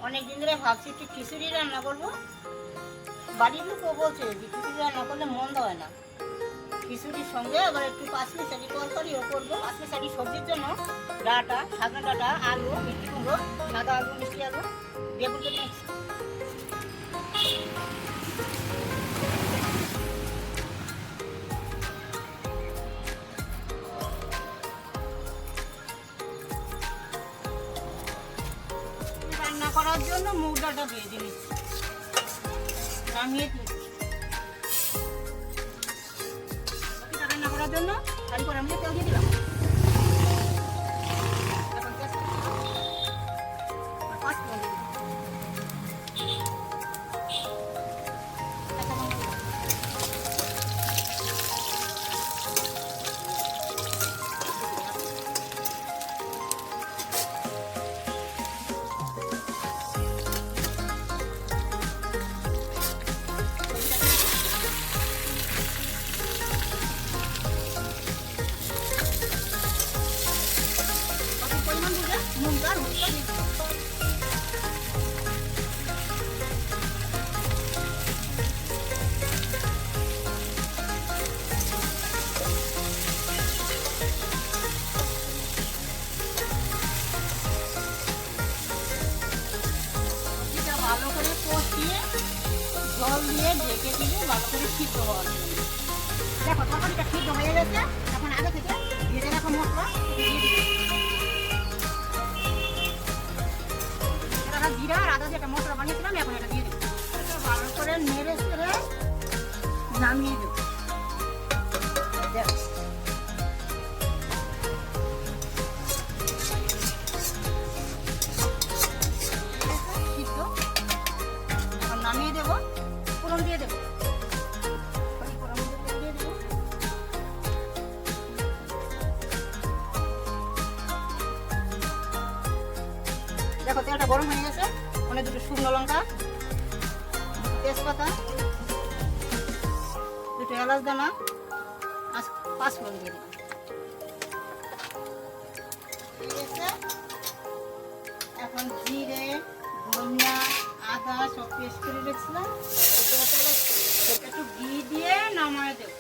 অনেকদিন ধরে ভাবছি একটু খিচুড়ি রান্না করবো। বাড়ির লোকও বলছে যে খিচুড়ি রান্না করলে মন্দ হয় না। খিচুড়ির সঙ্গে আবার একটু পাঁচমিশালি তরকারিও করবো। পাঁচমিশালি সবজির জন্য ডাঁটা, সাদা ডাঁটা, আলু, মিষ্টি কুমড়ো, সাদা আলু, মিষ্টি আলু, বেগুন কেটে নিচ্ছি। রান্না করার জন্য মুগ ডালটা ভেজে নিচ্ছি, নামিয়ে দিচ্ছি। রান্না করার জন্য খালি করে আমি তেল দিয়ে দিলাম। ভালো করে কষিয়ে জল দিয়ে ঢেকে দিলে ভালো করে সিদ্ধ হওয়ার জন্য। দেখো তরকারিটা সিদ্ধ হয়ে গেছে। এখন আগে থেকে ভেজে রাখা মশলা দিয়ে দিই। জিরা আর আদা যেটা মশলা বানিয়েছিলাম এখন এটা দিয়ে দিই। ভালো করে নেড়ে চেড়ে নামিয়ে দেবো। দেখো নামিয়ে দেবো, ফোড়ন দিয়ে দেবো। দেখো তেলটা গরম হয়ে গেছে। ওখানে দুটো শুকনো লঙ্কা, তেজপাতা, দুটো এলাচ দানা, পাঁচ ফোড়ন দিয়ে দেবো। এখন জিরে, ধনিয়া, আদা সব পেস্ট করে রেখেছিলাম, একটু ঘি দিয়ে নামায় দেবো।